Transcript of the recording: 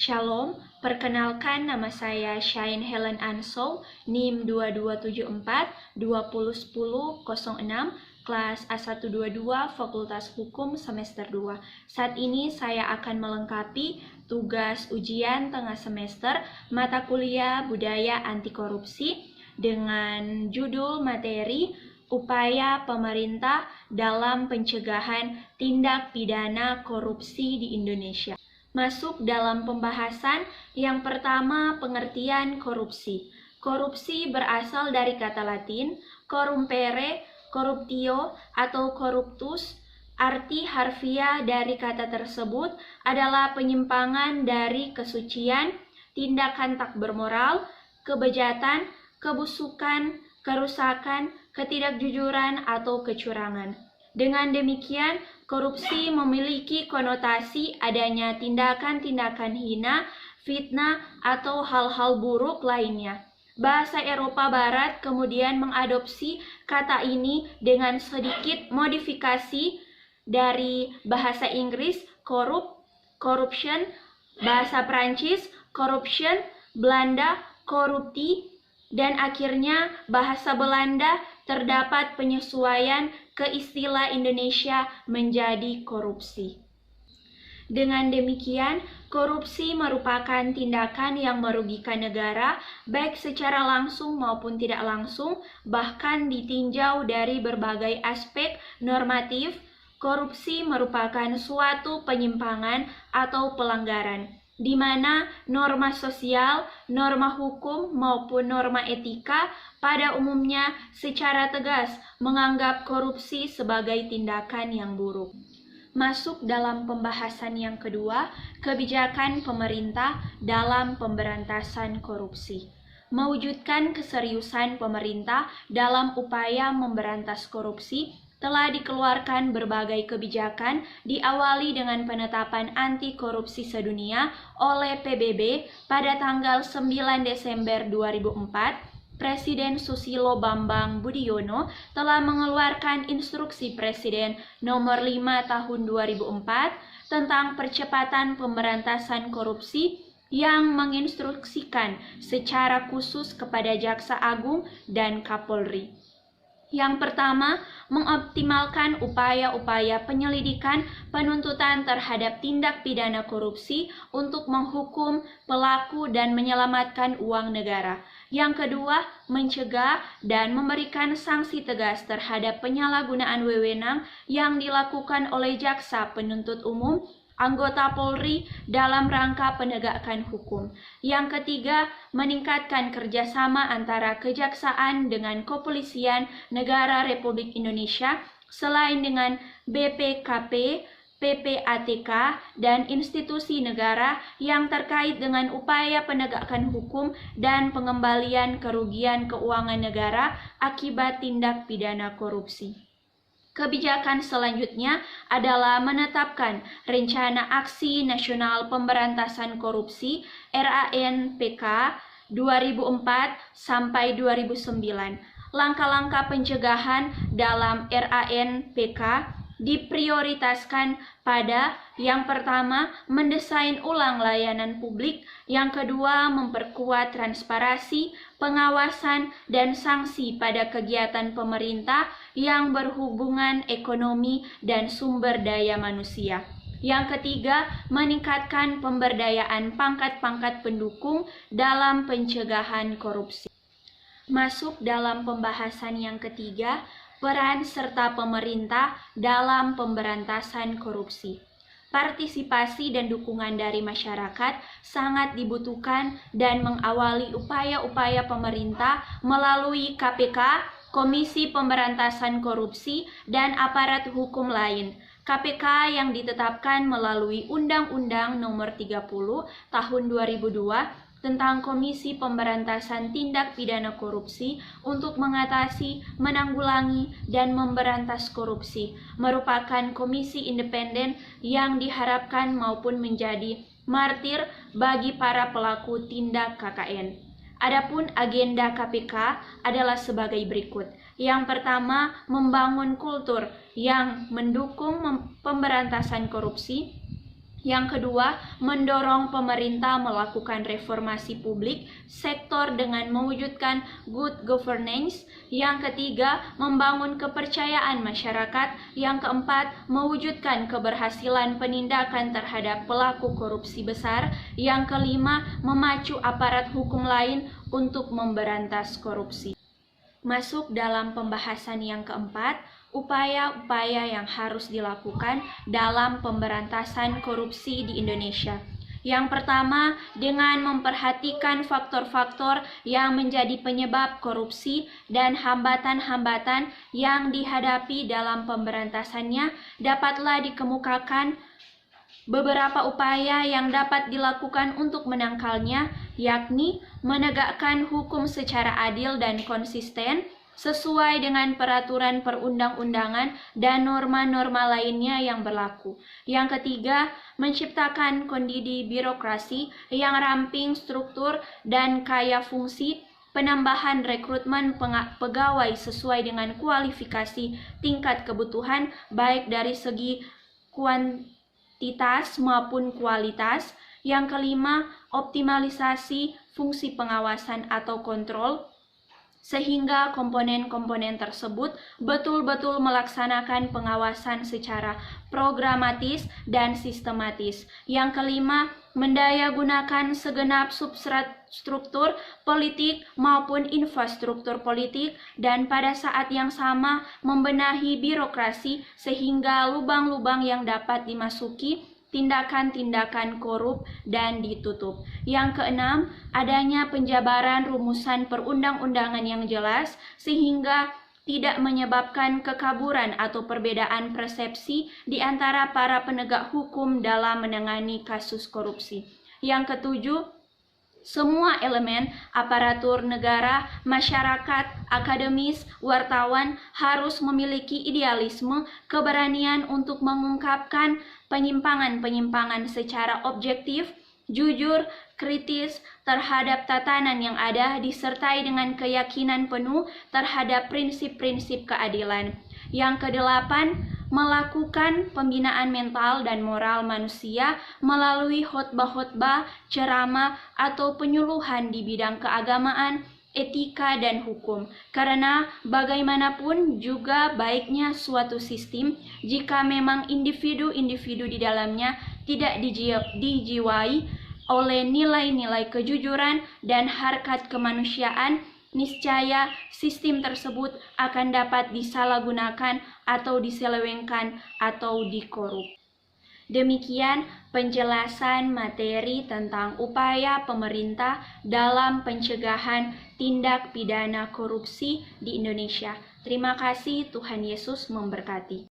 Shalom, perkenalkan nama saya Shine Helen Ansou, NIM 2274-2010-06, kelas A122 Fakultas Hukum semester 2. Saat ini saya akan melengkapi tugas ujian tengah semester mata kuliah Budaya Anti Korupsi dengan judul materi Upaya Pemerintah dalam Pencegahan Tindak Pidana Korupsi di Indonesia. Masuk dalam pembahasan yang pertama, pengertian korupsi. Korupsi berasal dari kata Latin corrumpere, corruptio, atau corruptus. Arti harfiah dari kata tersebut adalah penyimpangan dari kesucian, tindakan tak bermoral, kebejatan, kebusukan, kerusakan, ketidakjujuran, atau kecurangan. Dengan demikian, korupsi memiliki konotasi adanya tindakan-tindakan hina, fitnah, atau hal-hal buruk lainnya. Bahasa Eropa Barat kemudian mengadopsi kata ini dengan sedikit modifikasi dari bahasa Inggris corruption, bahasa Prancis corruption, Belanda corruptie, dan akhirnya bahasa Belanda terdapat penyesuaian ke istilah Indonesia menjadi korupsi. Dengan demikian, korupsi merupakan tindakan yang merugikan negara, baik secara langsung maupun tidak langsung, bahkan ditinjau dari berbagai aspek normatif. Korupsi merupakan suatu penyimpangan atau pelanggaran, di mana norma sosial, norma hukum, maupun norma etika pada umumnya secara tegas menganggap korupsi sebagai tindakan yang buruk. Masuk dalam pembahasan yang kedua, kebijakan pemerintah dalam pemberantasan korupsi. Mewujudkan keseriusan pemerintah dalam upaya memberantas korupsi, telah dikeluarkan berbagai kebijakan diawali dengan penetapan anti korupsi sedunia oleh PBB pada tanggal 9 Desember 2004. Presiden Susilo Bambang Budiono telah mengeluarkan instruksi Presiden nomor 5 tahun 2004 tentang percepatan pemberantasan korupsi yang menginstruksikan secara khusus kepada Jaksa Agung dan Kapolri. Yang pertama, mengoptimalkan upaya-upaya penyelidikan penuntutan terhadap tindak pidana korupsi untuk menghukum pelaku dan menyelamatkan uang negara. Yang kedua, mencegah dan memberikan sanksi tegas terhadap penyalahgunaan wewenang yang dilakukan oleh jaksa penuntut umum, anggota Polri dalam rangka penegakan hukum. Yang ketiga, meningkatkan kerjasama antara kejaksaan dengan kepolisian negara Republik Indonesia selain dengan BPKP, PPATK, dan institusi negara yang terkait dengan upaya penegakan hukum dan pengembalian kerugian keuangan negara akibat tindak pidana korupsi. Kebijakan selanjutnya adalah menetapkan Rencana Aksi Nasional Pemberantasan Korupsi RANPK 2004 sampai 2009. Langkah-langkah pencegahan dalam RANPK diprioritaskan pada yang pertama, mendesain ulang layanan publik, yang kedua, memperkuat transparansi, pengawasan, dan sanksi pada kegiatan pemerintah yang berhubungan ekonomi dan sumber daya manusia. Yang ketiga, meningkatkan pemberdayaan pangkat-pangkat pendukung dalam pencegahan korupsi. Masuk dalam pembahasan yang ketiga, peran serta pemerintah dalam pemberantasan korupsi. Partisipasi dan dukungan dari masyarakat sangat dibutuhkan dan mengawali upaya-upaya pemerintah melalui KPK, Komisi Pemberantasan Korupsi, dan aparat hukum lain. KPK yang ditetapkan melalui Undang-Undang Nomor 30 Tahun 2002 tentang Komisi Pemberantasan Tindak Pidana Korupsi untuk mengatasi, menanggulangi, dan memberantas korupsi, merupakan komisi independen yang diharapkan maupun menjadi martir bagi para pelaku tindak KKN. Adapun agenda KPK adalah sebagai berikut. Yang pertama, membangun kultur yang mendukung pemberantasan korupsi. Yang kedua, mendorong pemerintah melakukan reformasi publik sektor dengan mewujudkan good governance. Yang ketiga, membangun kepercayaan masyarakat. Yang keempat, mewujudkan keberhasilan penindakan terhadap pelaku korupsi besar. Yang kelima, memacu aparat hukum lain untuk memberantas korupsi. Masuk dalam pembahasan yang keempat, upaya-upaya yang harus dilakukan dalam pemberantasan korupsi di Indonesia. Yang pertama, dengan memperhatikan faktor-faktor yang menjadi penyebab korupsi dan hambatan-hambatan yang dihadapi dalam pemberantasannya, dapatlah dikemukakan beberapa upaya yang dapat dilakukan untuk menangkalnya, yakni menegakkan hukum secara adil dan konsisten sesuai dengan peraturan perundang-undangan dan norma-norma lainnya yang berlaku. Yang ketiga, menciptakan kondisi birokrasi yang ramping, struktur, dan kaya fungsi, penambahan rekrutmen pegawai sesuai dengan kualifikasi tingkat kebutuhan baik dari segi kuantitas maupun kualitas. Yang kelima, optimalisasi fungsi pengawasan atau kontrol sehingga komponen-komponen tersebut betul-betul melaksanakan pengawasan secara programatis dan sistematis. Yang kelima, mendayagunakan segenap substruktur politik maupun infrastruktur politik dan pada saat yang sama membenahi birokrasi sehingga lubang-lubang yang dapat dimasuki tindakan-tindakan korup dan ditutup. Yang keenam, adanya penjabaran rumusan perundang-undangan yang jelas sehingga tidak menyebabkan kekaburan atau perbedaan persepsi di antara para penegak hukum dalam menangani kasus korupsi. Yang ketujuh, semua elemen aparatur negara, masyarakat, akademis, wartawan harus memiliki idealisme, keberanian untuk mengungkapkan penyimpangan-penyimpangan secara objektif, jujur, kritis terhadap tatanan yang ada, disertai dengan keyakinan penuh terhadap prinsip-prinsip keadilan. Yang kedelapan, melakukan pembinaan mental dan moral manusia melalui khotbah-khotbah, ceramah, atau penyuluhan di bidang keagamaan, etika, dan hukum. Karena bagaimanapun juga baiknya suatu sistem jika memang individu-individu di dalamnya tidak dijiwai oleh nilai-nilai kejujuran dan harkat kemanusiaan, niscaya sistem tersebut akan dapat disalahgunakan atau diselewengkan atau dikorup. Demikian penjelasan materi tentang upaya pemerintah dalam pencegahan tindak pidana korupsi di Indonesia. Terima kasih, Tuhan Yesus memberkati.